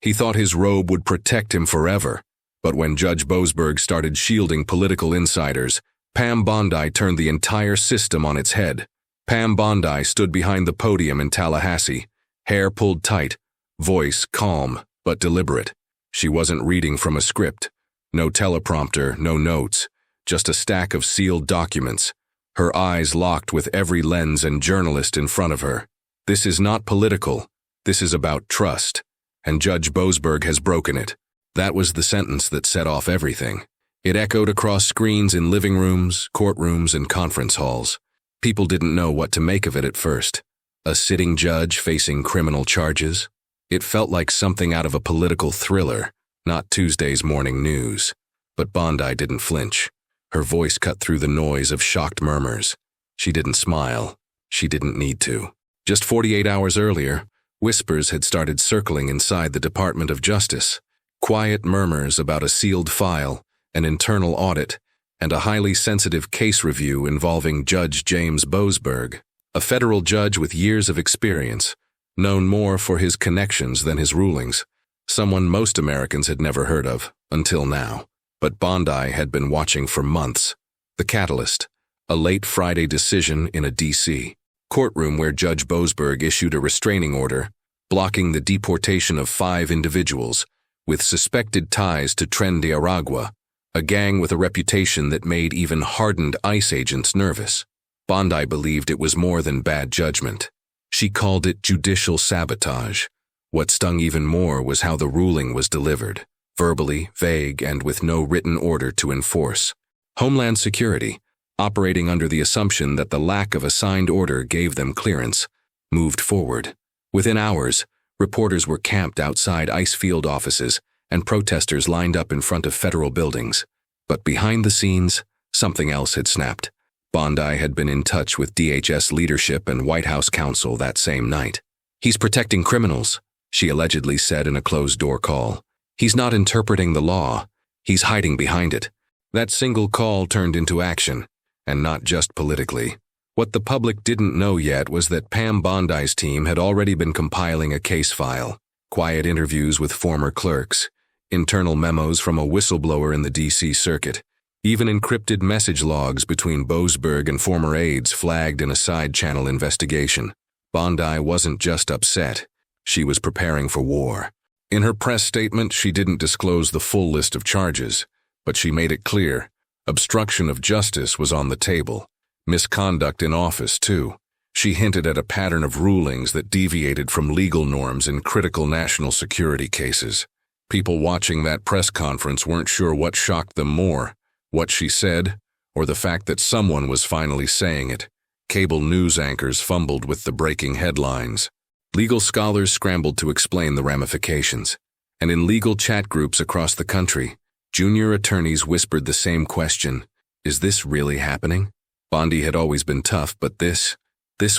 He thought his robe would protect him forever. But when Judge Boasberg started shielding political insiders, Pam Bondi turned the entire system on its head. Pam Bondi stood behind the podium in Tallahassee, hair pulled tight, voice calm but deliberate. She wasn't reading from a script. No teleprompter, no notes, just a stack of sealed documents. Her eyes locked with every lens and journalist in front of her. This is not political. This is about trust. And Judge Boasberg has broken it. That was the sentence that set off everything. It echoed across screens in living rooms, courtrooms, and conference halls. People didn't know what to make of it at first. A sitting judge facing criminal charges? It felt like something out of a political thriller, not Tuesday's morning news. But Bondi didn't flinch. Her voice cut through the noise of shocked murmurs. She didn't smile. She didn't need to. Just 48 hours earlier, whispers had started circling inside the Department of Justice. Quiet murmurs about a sealed file, an internal audit, and a highly sensitive case review involving Judge James Boasberg, a federal judge with years of experience, known more for his connections than his rulings, someone most Americans had never heard of, until now. But Bondi had been watching for months. The catalyst, a late Friday decision in a D.C. courtroom where Judge Boasberg issued a restraining order, blocking the deportation of 5 individuals with suspected ties to Tren de Aragua, a gang with a reputation that made even hardened ICE agents nervous. Bondi believed it was more than bad judgment. She called it judicial sabotage. What stung even more was how the ruling was delivered, verbally, vague, and with no written order to enforce. Homeland Security, operating under the assumption that the lack of a signed order gave them clearance, moved forward. Within hours, reporters were camped outside ICE field offices and protesters lined up in front of federal buildings. But behind the scenes, something else had snapped. Bondi had been in touch with DHS leadership and White House counsel that same night. "He's protecting criminals," she allegedly said in a closed-door call. "He's not interpreting the law. He's hiding behind it." That single call turned into action, and not just politically. What the public didn't know yet was that Pam Bondi's team had already been compiling a case file, quiet interviews with former clerks, internal memos from a whistleblower in the D.C. circuit, even encrypted message logs between Boasberg and former aides flagged in a side-channel investigation. Bondi wasn't just upset. She was preparing for war. In her press statement, she didn't disclose the full list of charges, but she made it clear obstruction of justice was on the table. Misconduct in office, too. She hinted at a pattern of rulings that deviated from legal norms in critical national security cases. People watching that press conference weren't sure what shocked them more, what she said, or the fact that someone was finally saying it. Cable news anchors fumbled with the breaking headlines. Legal scholars scrambled to explain the ramifications. And in legal chat groups across the country, junior attorneys whispered the same question: is this really happening? Bondi had always been tough, but this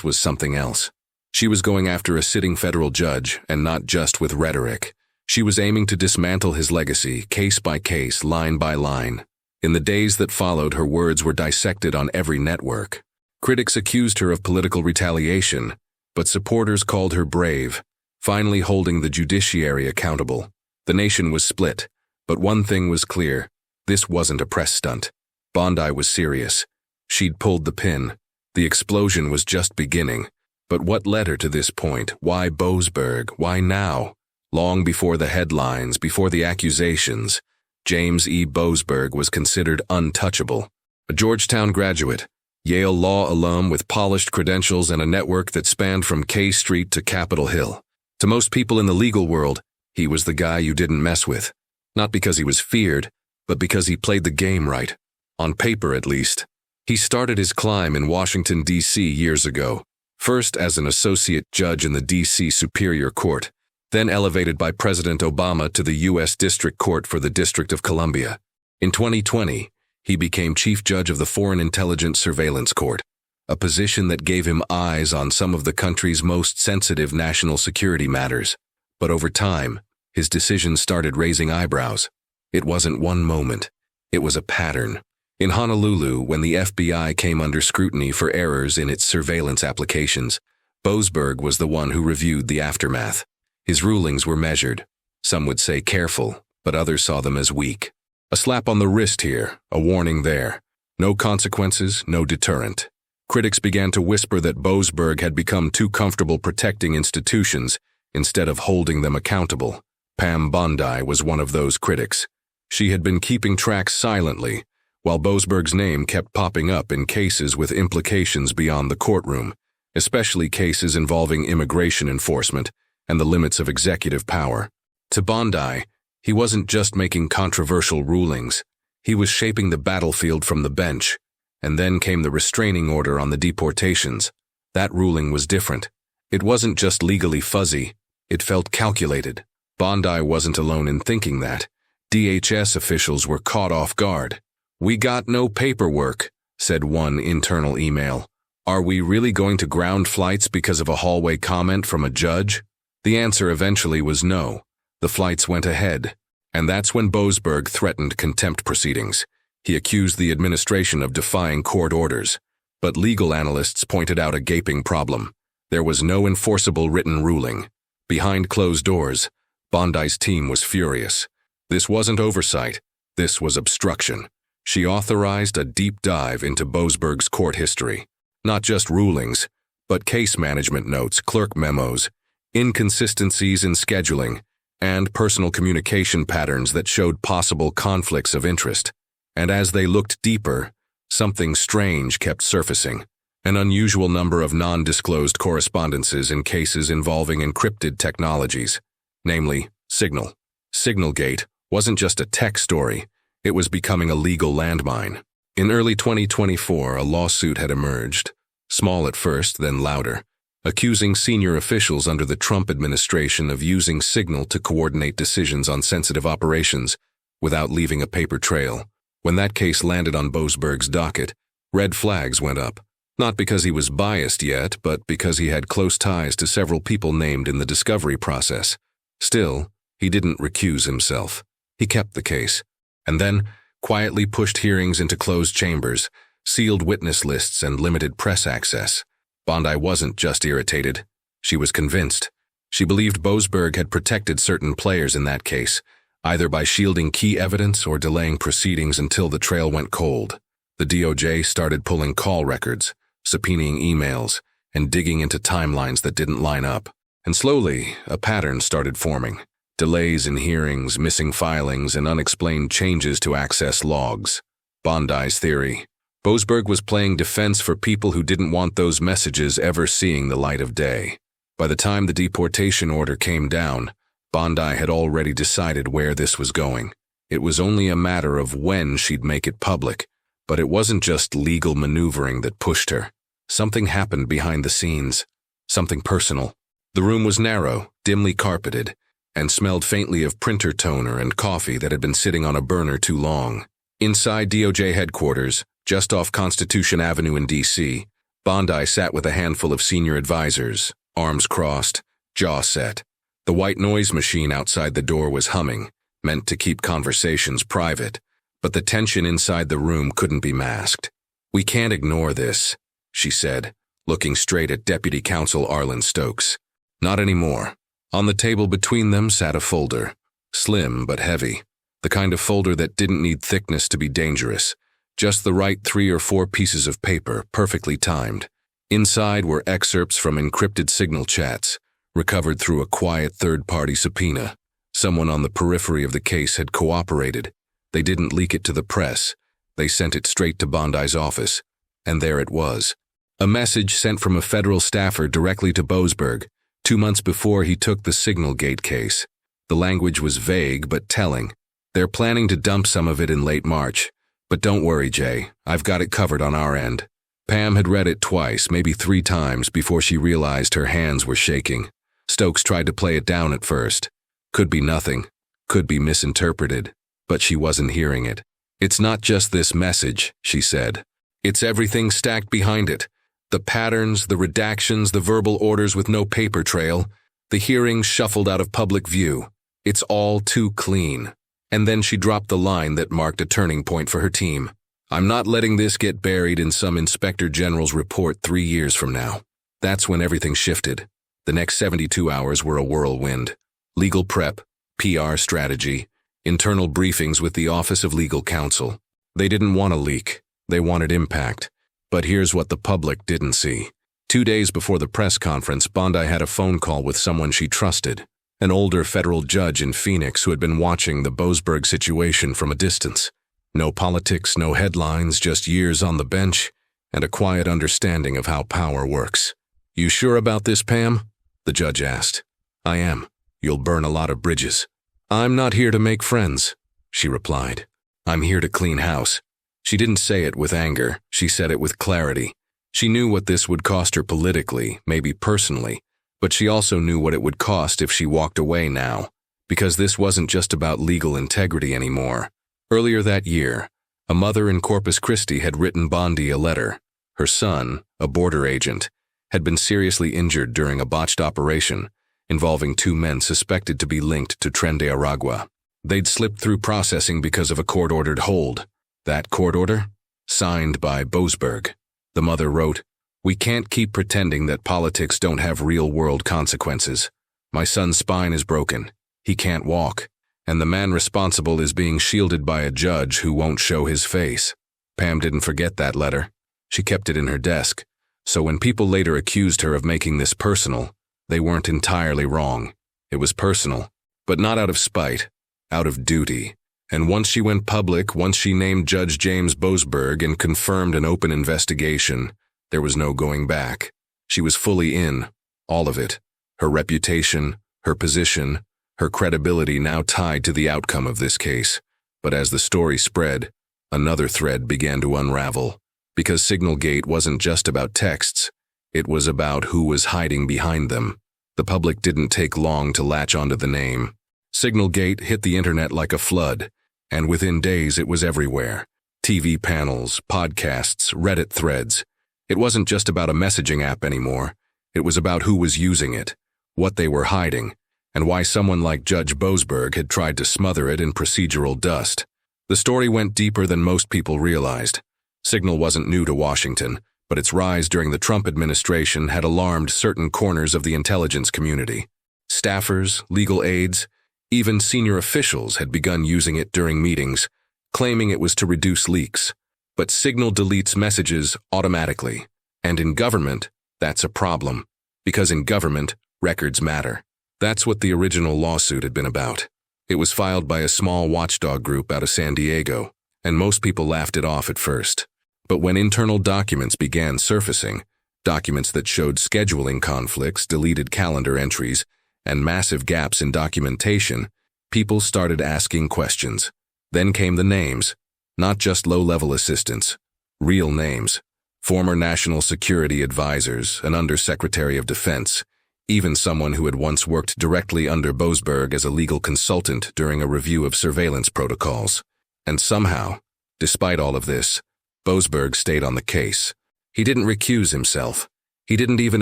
was something else. She was going after a sitting federal judge, and not just with rhetoric. She was aiming to dismantle his legacy, case by case, line by line. In the days that followed, her words were dissected on every network. Critics accused her of political retaliation, but supporters called her brave, finally holding the judiciary accountable. The nation was split, but one thing was clear: this wasn't a press stunt. Bondi was serious. She'd pulled the pin. The explosion was just beginning. But what led her to this point? Why Boasberg? Why now? Long before the headlines, before the accusations, James E. Boasberg was considered untouchable. A Georgetown graduate, Yale law alum with polished credentials and a network that spanned from K Street to Capitol Hill. To most people in the legal world, he was the guy you didn't mess with. Not because he was feared, but because he played the game right. On paper, at least. He started his climb in Washington, D.C. years ago, first as an associate judge in the D.C. Superior Court, then elevated by President Obama to the U.S. District Court for the District of Columbia. In 2020, he became Chief Judge of the Foreign Intelligence Surveillance Court, a position that gave him eyes on some of the country's most sensitive national security matters. But over time, his decisions started raising eyebrows. It wasn't one moment. It was a pattern. In Honolulu, when the FBI came under scrutiny for errors in its surveillance applications, Boasberg was the one who reviewed the aftermath. His rulings were measured, Some would say careful, but others saw them as weak. A slap on the wrist here, a warning there. No consequences, no deterrent. Critics began to whisper that Boasberg had become too comfortable protecting institutions instead of holding them accountable. Pam Bondi was one of those critics. She had been keeping track silently, while Boasberg's name kept popping up in cases with implications beyond the courtroom, especially cases involving immigration enforcement and the limits of executive power. To Bondi, he wasn't just making controversial rulings, he was shaping the battlefield from the bench. And then came the restraining order on the deportations. That ruling was different. It wasn't just legally fuzzy, it felt calculated. Bondi wasn't alone in thinking that. DHS officials were caught off guard. "We got no paperwork," said one internal email. "Are we really going to ground flights because of a hallway comment from a judge?" The answer eventually was no. The flights went ahead. And that's when Boasberg threatened contempt proceedings. He accused the administration of defying court orders. But legal analysts pointed out a gaping problem. There was no enforceable written ruling. Behind closed doors, Bondi's team was furious. This wasn't oversight. This was obstruction. She authorized a deep dive into Boasberg's court history. Not just rulings, but case management notes, clerk memos, inconsistencies in scheduling, and personal communication patterns that showed possible conflicts of interest. And as they looked deeper, something strange kept surfacing. An unusual number of non-disclosed correspondences in cases involving encrypted technologies, namely Signal. Signalgate wasn't just a tech story, it was becoming a legal landmine. In early 2024, a lawsuit had emerged, small at first, then louder, accusing senior officials under the Trump administration of using Signal to coordinate decisions on sensitive operations without leaving a paper trail. When that case landed on Boasberg's docket, red flags went up, not because he was biased yet, but because he had close ties to several people named in the discovery process. Still, he didn't recuse himself. He kept the case, and then quietly pushed hearings into closed chambers, sealed witness lists, and limited press access. Bondi wasn't just irritated. She was convinced. She believed Boasberg had protected certain players in that case, either by shielding key evidence or delaying proceedings until the trail went cold. The DOJ started pulling call records, subpoenaing emails, and digging into timelines that didn't line up. And slowly, a pattern started forming. Delays in hearings, missing filings, and unexplained changes to access logs. Bondi's theory. Boasberg was playing defense for people who didn't want those messages ever seeing the light of day. By the time the deportation order came down, Bondi had already decided where this was going. It was only a matter of when she'd make it public, but it wasn't just legal maneuvering that pushed her. Something happened behind the scenes, something personal. The room was narrow, dimly carpeted, and smelled faintly of printer toner and coffee that had been sitting on a burner too long. Inside DOJ headquarters, just off Constitution Avenue in D.C., Bondi sat with a handful of senior advisors, arms crossed, jaw set. The white noise machine outside the door was humming, meant to keep conversations private, but the tension inside the room couldn't be masked. "We can't ignore this," she said, looking straight at Deputy Counsel Arlen Stokes. "Not anymore." On the table between them sat a folder, slim but heavy, the kind of folder that didn't need thickness to be dangerous, just the right 3 or 4 pieces of paper, perfectly timed. Inside were excerpts from encrypted Signal chats, recovered through a quiet third-party subpoena. Someone on the periphery of the case had cooperated. They didn't leak it to the press. They sent it straight to Bondi's office. And there it was. A message sent from a federal staffer directly to Boasberg, 2 months before he took the Signalgate case. The language was vague but telling. "They're planning to dump some of it in late March. But don't worry, Jay. I've got it covered on our end." Pam had read it twice, maybe 3 times, before she realized her hands were shaking. Stokes tried to play it down at first. Could be nothing. Could be misinterpreted. But she wasn't hearing it. "It's not just this message," she said. "It's everything stacked behind it. The patterns, the redactions, the verbal orders with no paper trail, the hearings shuffled out of public view. It's all too clean." And then she dropped the line that marked a turning point for her team. "I'm not letting this get buried in some Inspector General's report 3 years from now." That's when everything shifted. The next 72 hours were a whirlwind. Legal prep, PR strategy, internal briefings with the Office of Legal Counsel. They didn't want a leak. They wanted impact. But here's what the public didn't see. 2 days before the press conference, Bondi had a phone call with someone she trusted, an older federal judge in Phoenix who had been watching the Boasberg situation from a distance. No politics, no headlines, just years on the bench and a quiet understanding of how power works. "You sure about this, Pam?" the judge asked. "I am. You'll burn a lot of bridges." "I'm not here to make friends," she replied. "I'm here to clean house." She didn't say it with anger. She said it with clarity. She knew what this would cost her politically, maybe personally, but she also knew what it would cost if she walked away now, because this wasn't just about legal integrity anymore. Earlier that year, a mother in Corpus Christi had written Bondi a letter. Her son, a border agent, had been seriously injured during a botched operation involving 2 men suspected to be linked to Tren de Aragua. They'd slipped through processing because of a court-ordered hold. That court order? Signed by Boasberg. The mother wrote, "We can't keep pretending that politics don't have real-world consequences. My son's spine is broken. He can't walk. And the man responsible is being shielded by a judge who won't show his face." Pam didn't forget that letter. She kept it in her desk, so when people later accused her of making this personal, they weren't entirely wrong. It was personal, but not out of spite, out of duty. And once she went public, once she named Judge James Boasberg and confirmed an open investigation, there was no going back. She was fully in, all of it. Her reputation, her position, her credibility now tied to the outcome of this case. But as the story spread, another thread began to unravel. Because Signalgate wasn't just about texts, it was about who was hiding behind them. The public didn't take long to latch onto the name. Signalgate hit the internet like a flood, and within days it was everywhere. TV panels, podcasts, Reddit threads. It wasn't just about a messaging app anymore. It was about who was using it, what they were hiding, and why someone like Judge Boasberg had tried to smother it in procedural dust. The story went deeper than most people realized. Signal wasn't new to Washington, but its rise during the Trump administration had alarmed certain corners of the intelligence community. Staffers, legal aides, even senior officials had begun using it during meetings, claiming it was to reduce leaks. But Signal deletes messages automatically, and in government, that's a problem, because in government, records matter. That's what the original lawsuit had been about. It was filed by a small watchdog group out of San Diego, and most people laughed it off at first. But when internal documents began surfacing, documents that showed scheduling conflicts, deleted calendar entries, and massive gaps in documentation, people started asking questions. Then came the names, not just low-level assistants, real names, former national security advisors, an undersecretary of defense, even someone who had once worked directly under Boasberg as a legal consultant during a review of surveillance protocols. And somehow, despite all of this, Boasberg stayed on the case. He didn't recuse himself. He didn't even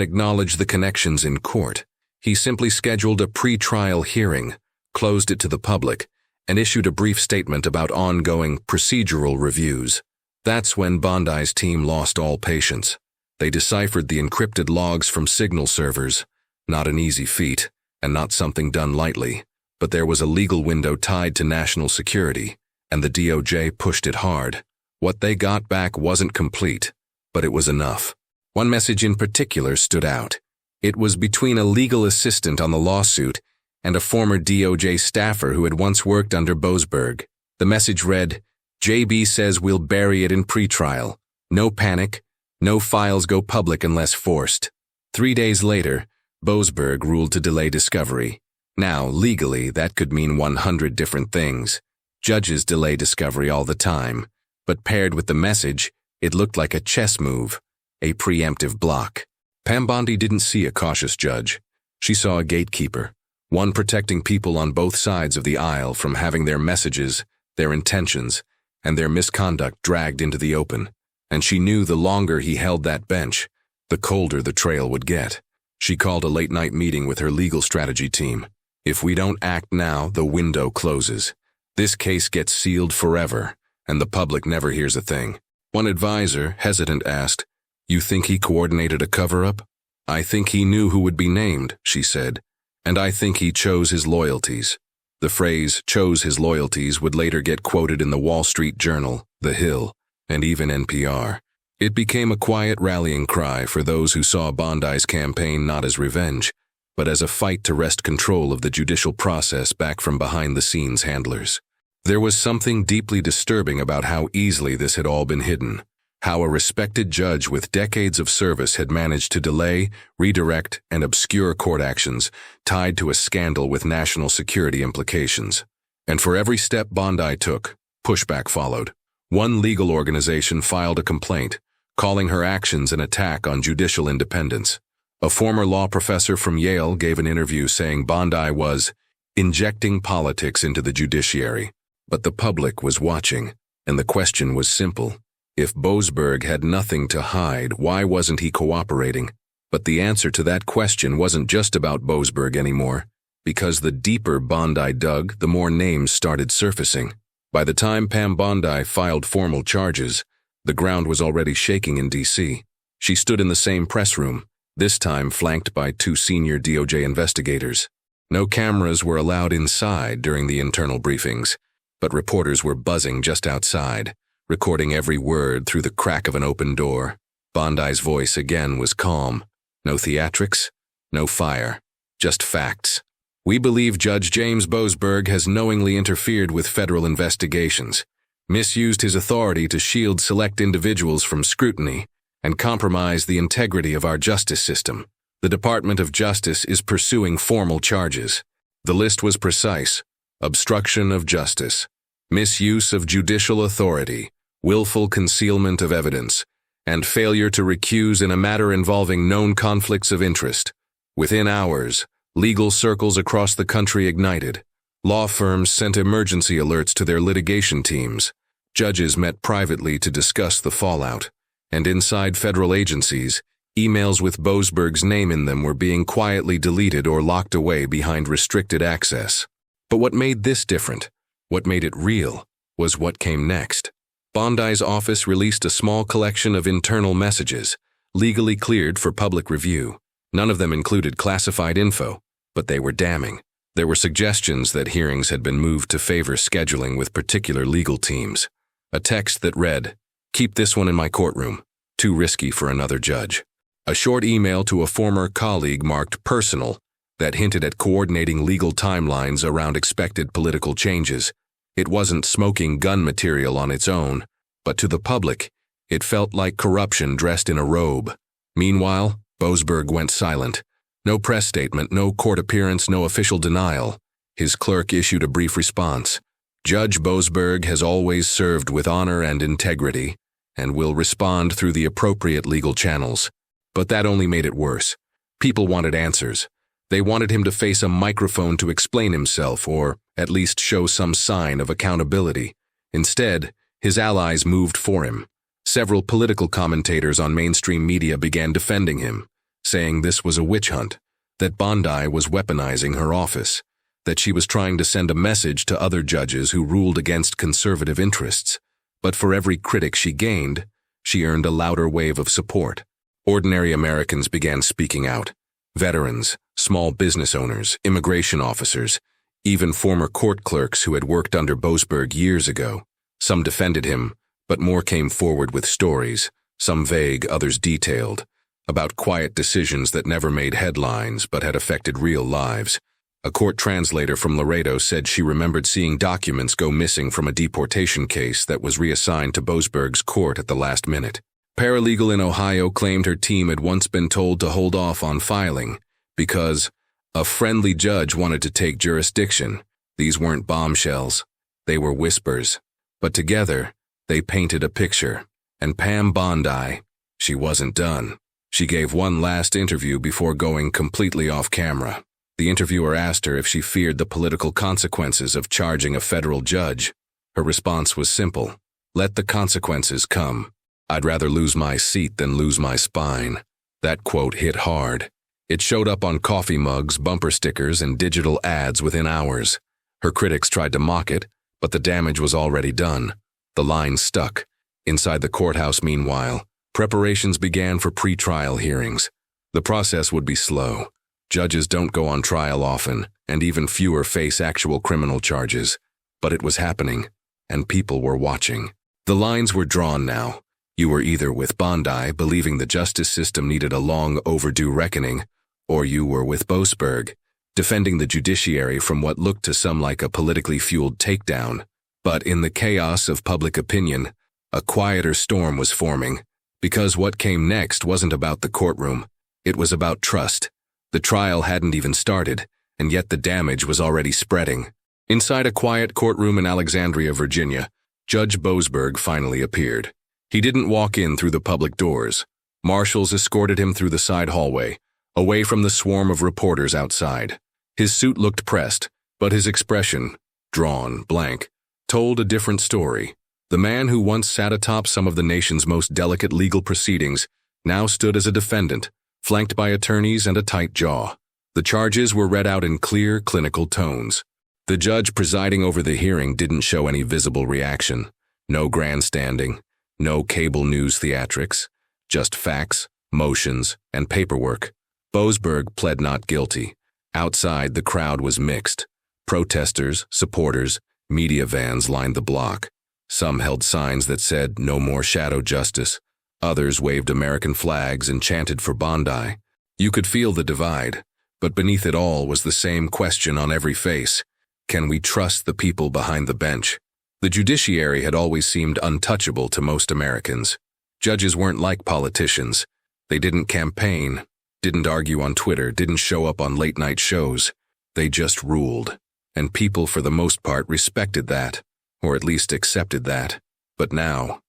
acknowledge the connections in court. He simply scheduled a pre-trial hearing, closed it to the public, and issued a brief statement about ongoing procedural reviews. That's when Bondi's team lost all patience. They deciphered the encrypted logs from Signal servers. Not an easy feat, and not something done lightly, but there was a legal window tied to national security, and the DOJ pushed it hard. What they got back wasn't complete, but it was enough. One message in particular stood out. It was between a legal assistant on the lawsuit and a former DOJ staffer who had once worked under Boasberg. The message read, "JB says we'll bury it in pretrial. No panic. No files go public unless forced." 3 days later, Boasberg ruled to delay discovery. Now, legally, that could mean 100 different things. Judges delay discovery all the time. But paired with the message, it looked like a chess move, a preemptive block. Pam Bondi didn't see a cautious judge. She saw a gatekeeper, one protecting people on both sides of the aisle from having their messages, their intentions, and their misconduct dragged into the open. And she knew the longer he held that bench, the colder the trail would get. She called a late-night meeting with her legal strategy team. If we don't act now, the window closes. This case gets sealed forever, and the public never hears a thing. One advisor, hesitant, asked, "You think he coordinated a cover-up?" "I think he knew who would be named," she said, "and I think he chose his loyalties." The phrase "chose his loyalties" would later get quoted in the Wall Street Journal, The Hill, and even NPR. It became a quiet rallying cry for those who saw Bondi's campaign not as revenge, but as a fight to wrest control of the judicial process back from behind-the-scenes handlers. There was something deeply disturbing about how easily this had all been hidden, how a respected judge with decades of service had managed to delay, redirect, and obscure court actions tied to a scandal with national security implications. And for every step Bondi took, pushback followed. One legal organization filed a complaint, calling her actions an attack on judicial independence. A former law professor from Yale gave an interview saying Bondi was injecting politics into the judiciary. But the public was watching, and the question was simple. If Boasberg had nothing to hide, why wasn't he cooperating? But the answer to that question wasn't just about Boasberg anymore, because the deeper Bondi dug, the more names started surfacing. By the time Pam Bondi filed formal charges, the ground was already shaking in D.C. She stood in the same press room, this time flanked by 2 senior DOJ investigators. No cameras were allowed inside during the internal briefings, but reporters were buzzing just outside, recording every word through the crack of an open door. Bondi's voice again was calm. No theatrics, no fire, just facts. We believe Judge James Boasberg has knowingly interfered with federal investigations, misused his authority to shield select individuals from scrutiny, and compromised the integrity of our justice system. The Department of Justice is pursuing formal charges. The list was precise: obstruction of justice, misuse of judicial authority, willful concealment of evidence, and failure to recuse in a matter involving known conflicts of interest. Within hours, legal circles across the country ignited. Law firms sent emergency alerts to their litigation teams. Judges met privately to discuss the fallout. And inside federal agencies, emails with Boasberg's name in them were being quietly deleted or locked away behind restricted access. But what made this different, what made it real, was what came next. Bondi's office released a small collection of internal messages, legally cleared for public review. None of them included classified info, but they were damning. There were suggestions that hearings had been moved to favor scheduling with particular legal teams. A text that read, "Keep this one in my courtroom. Too risky for another judge." A short email to a former colleague marked personal that hinted at coordinating legal timelines around expected political changes. It wasn't smoking gun material on its own, but to the public, it felt like corruption dressed in a robe. Meanwhile, Boasberg went silent. No press statement, no court appearance, no official denial. His clerk issued a brief response. Judge Boasberg has always served with honor and integrity, and will respond through the appropriate legal channels. But that only made it worse. People wanted answers. They wanted him to face a microphone to explain himself, or at least show some sign of accountability. Instead, his allies moved for him. Several political commentators on mainstream media began defending him, saying this was a witch hunt, that Bondi was weaponizing her office, that she was trying to send a message to other judges who ruled against conservative interests. But for every critic she gained, she earned a louder wave of support. Ordinary Americans began speaking out. Veterans, small business owners, immigration officers, even former court clerks who had worked under Boasberg years ago. Some defended him, but more came forward with stories, some vague, others detailed, about quiet decisions that never made headlines but had affected real lives. A court translator from Laredo said she remembered seeing documents go missing from a deportation case that was reassigned to Boasberg's court at the last minute. Paralegal in Ohio claimed her team had once been told to hold off on filing because a friendly judge wanted to take jurisdiction. These weren't bombshells. They were whispers. But together, they painted a picture. And Pam Bondi, she wasn't done. She gave one last interview before going completely off camera. The interviewer asked her if she feared the political consequences of charging a federal judge. Her response was simple: "Let the consequences come. I'd rather lose my seat than lose my spine." That quote hit hard. It showed up on coffee mugs, bumper stickers, and digital ads within hours. Her critics tried to mock it, but the damage was already done. The line stuck. Inside the courthouse, meanwhile, preparations began for pre-trial hearings. The process would be slow. Judges don't go on trial often, and even fewer face actual criminal charges. But it was happening, and people were watching. The lines were drawn now. You were either with Bondi, believing the justice system needed a long overdue reckoning, or you were with Boasberg, defending the judiciary from what looked to some like a politically fueled takedown. But in the chaos of public opinion, a quieter storm was forming, because what came next wasn't about the courtroom. It was about trust. The trial hadn't even started, and yet the damage was already spreading. Inside a quiet courtroom in Alexandria, Virginia, Judge Boasberg finally appeared. He didn't walk in through the public doors. Marshals escorted him through the side hallway, away from the swarm of reporters outside. His suit looked pressed, but his expression, drawn, blank, told a different story. The man who once sat atop some of the nation's most delicate legal proceedings now stood as a defendant, flanked by attorneys and a tight jaw. The charges were read out in clear, clinical tones. The judge presiding over the hearing didn't show any visible reaction. No grandstanding, no cable news theatrics, just facts, motions, and paperwork. Boasberg pled not guilty. Outside, the crowd was mixed. Protesters, supporters, media vans lined the block. Some held signs that said, "No more shadow justice." Others waved American flags and chanted for Bondi. You could feel the divide, but beneath it all was the same question on every face. Can we trust the people behind the bench? The judiciary had always seemed untouchable to most Americans. Judges weren't like politicians. They didn't campaign, didn't argue on Twitter, didn't show up on late-night shows. They just ruled. And people, for the most part, respected that, or at least accepted that. But now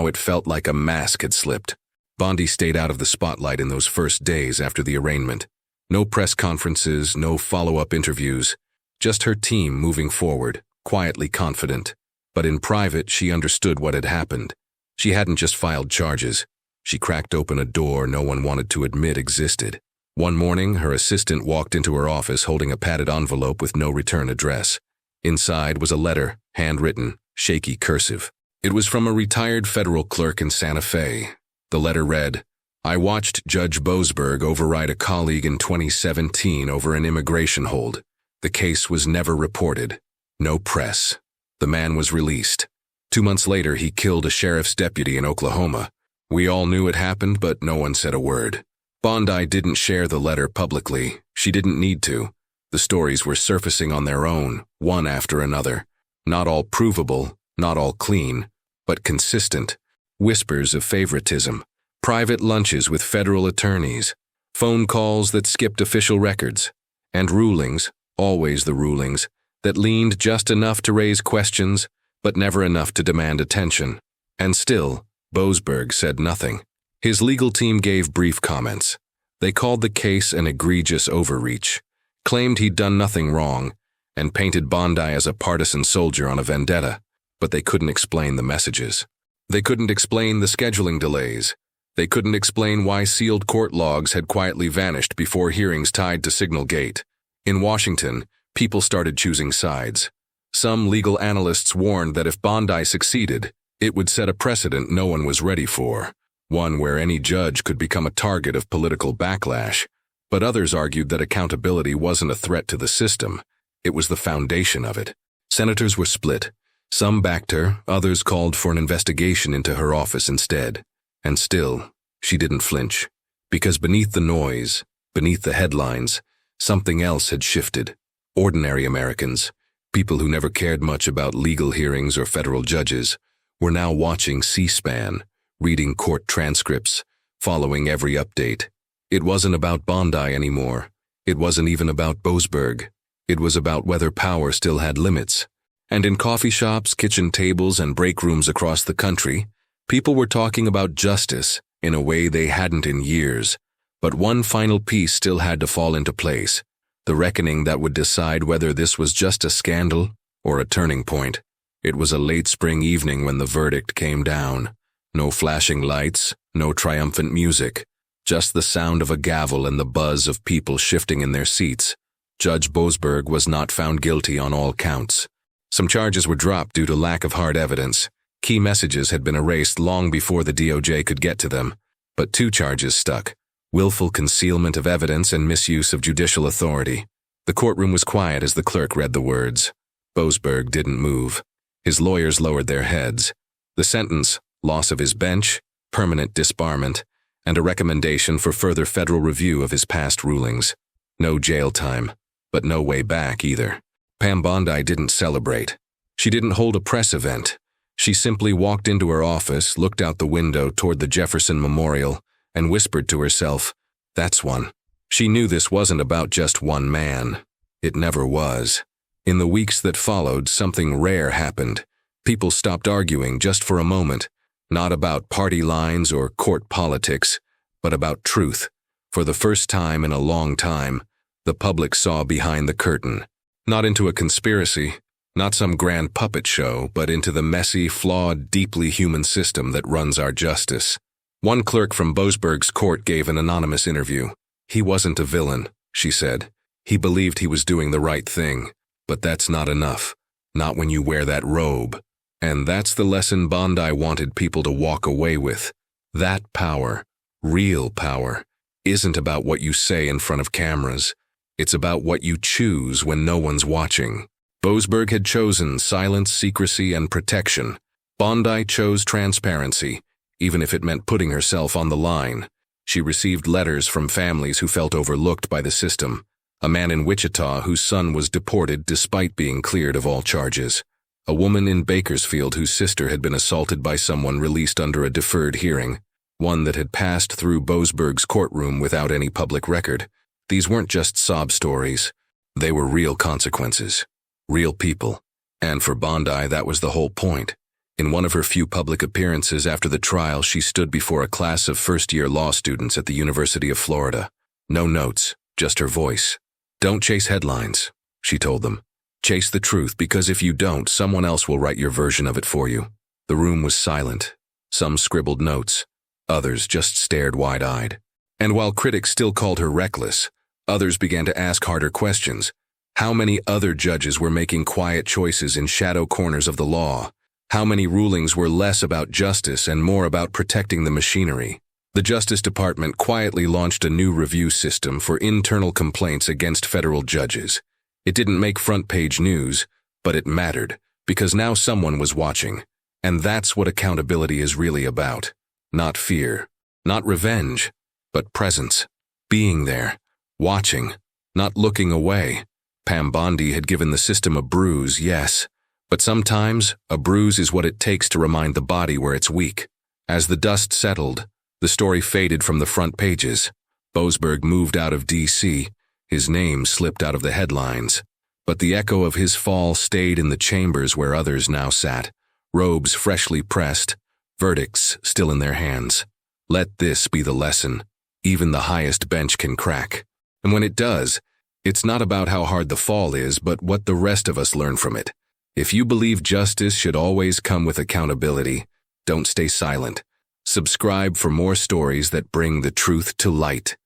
it felt like a mask had slipped. Bondi stayed out of the spotlight in those first days after the arraignment. No press conferences, no follow-up interviews. Just her team moving forward, quietly confident. But in private, she understood what had happened. She hadn't just filed charges. She cracked open a door no one wanted to admit existed. One morning, her assistant walked into her office holding a padded envelope with no return address. Inside was a letter, handwritten, shaky cursive. It was from a retired federal clerk in Santa Fe. The letter read, "I watched Judge Boasberg override a colleague in 2017 over an immigration hold. The case was never reported. No press. The man was released. 2 months later, he killed a sheriff's deputy in Oklahoma. We all knew it happened, but no one said a word." Bondi didn't share the letter publicly. She didn't need to. The stories were surfacing on their own, one after another. Not all provable, not all clean, but consistent. Whispers of favoritism, private lunches with federal attorneys, phone calls that skipped official records, and rulings, always the rulings, that leaned just enough to raise questions, but never enough to demand attention. And still, Boasberg said nothing. His legal team gave brief comments. They called the case an egregious overreach, claimed he'd done nothing wrong, and painted Bondi as a partisan soldier on a vendetta. But they couldn't explain the messages. They couldn't explain the scheduling delays. They couldn't explain why sealed court logs had quietly vanished before hearings tied to Signal Gate. In Washington, people started choosing sides. Some legal analysts warned that if Bondi succeeded, it would set a precedent no one was ready for, one where any judge could become a target of political backlash. But others argued that accountability wasn't a threat to the system. It was the foundation of it. Senators were split. Some backed her, others called for an investigation into her office instead. And still, she didn't flinch. Because beneath the noise, beneath the headlines, something else had shifted. Ordinary Americans, people who never cared much about legal hearings or federal judges, were now watching C-SPAN, reading court transcripts, following every update. It wasn't about Bondi anymore. It wasn't even about Boasberg. It was about whether power still had limits. And in coffee shops, kitchen tables, and break rooms across the country, people were talking about justice in a way they hadn't in years. But one final piece still had to fall into place, the reckoning that would decide whether this was just a scandal or a turning point. It was a late spring evening when the verdict came down. No flashing lights, no triumphant music, just the sound of a gavel and the buzz of people shifting in their seats. Judge Boasberg was not found guilty on all counts. Some charges were dropped due to lack of hard evidence. Key messages had been erased long before the DOJ could get to them. But 2 charges stuck. willful concealment of evidence and misuse of judicial authority. The courtroom was quiet as the clerk read the words. Boasberg didn't move. His lawyers lowered their heads. The sentence, loss of his bench, permanent disbarment, and a recommendation for further federal review of his past rulings. No jail time, but no way back either. Pam Bondi didn't celebrate. She didn't hold a press event. She simply walked into her office, looked out the window toward the Jefferson Memorial, and whispered to herself, "That's one." She knew this wasn't about just one man. It never was. In the weeks that followed, something rare happened. People stopped arguing just for a moment, not about party lines or court politics, but about truth. For the first time in a long time, the public saw behind the curtain. Not into a conspiracy, not some grand puppet show, but into the messy, flawed, deeply human system that runs our justice. One clerk from Boasberg's court gave an anonymous interview. "He wasn't a villain," she said. "He believed he was doing the right thing. But that's not enough. Not when you wear that robe." And that's the lesson Bondi wanted people to walk away with. That power, real power, isn't about what you say in front of cameras. It's about what you choose when no one's watching. Boasberg had chosen silence, secrecy, and protection. Bondi chose transparency, even if it meant putting herself on the line. She received letters from families who felt overlooked by the system. A man in Wichita whose son was deported despite being cleared of all charges. A woman in Bakersfield whose sister had been assaulted by someone released under a deferred hearing. One that had passed through Boasberg's courtroom without any public record. These weren't just sob stories. They were real consequences. Real people. And for Bondi, that was the whole point. In one of her few public appearances after the trial, she stood before a class of first-year law students at the University of Florida. No notes, just her voice. "Don't chase headlines," she told them. "Chase the truth, because if you don't, someone else will write your version of it for you." The room was silent. Some scribbled notes. Others just stared wide-eyed. And while critics still called her reckless, others began to ask harder questions. How many other judges were making quiet choices in shadow corners of the law? How many rulings were less about justice and more about protecting the machinery? The Justice Department quietly launched a new review system for internal complaints against federal judges. It didn't make front-page news, but it mattered, because now someone was watching. And that's what accountability is really about. Not fear, not revenge, but presence. Being there, watching, not looking away. Pam Bondi had given the system a bruise, yes, but sometimes a bruise is what it takes to remind the body where it's weak. As the dust settled, the story faded from the front pages. Boasberg moved out of D.C., his name slipped out of the headlines. But the echo of his fall stayed in the chambers where others now sat, robes freshly pressed, verdicts still in their hands. Let this be the lesson. Even the highest bench can crack. And when it does, it's not about how hard the fall is, but what the rest of us learn from it. If you believe justice should always come with accountability, don't stay silent. Subscribe for more stories that bring the truth to light.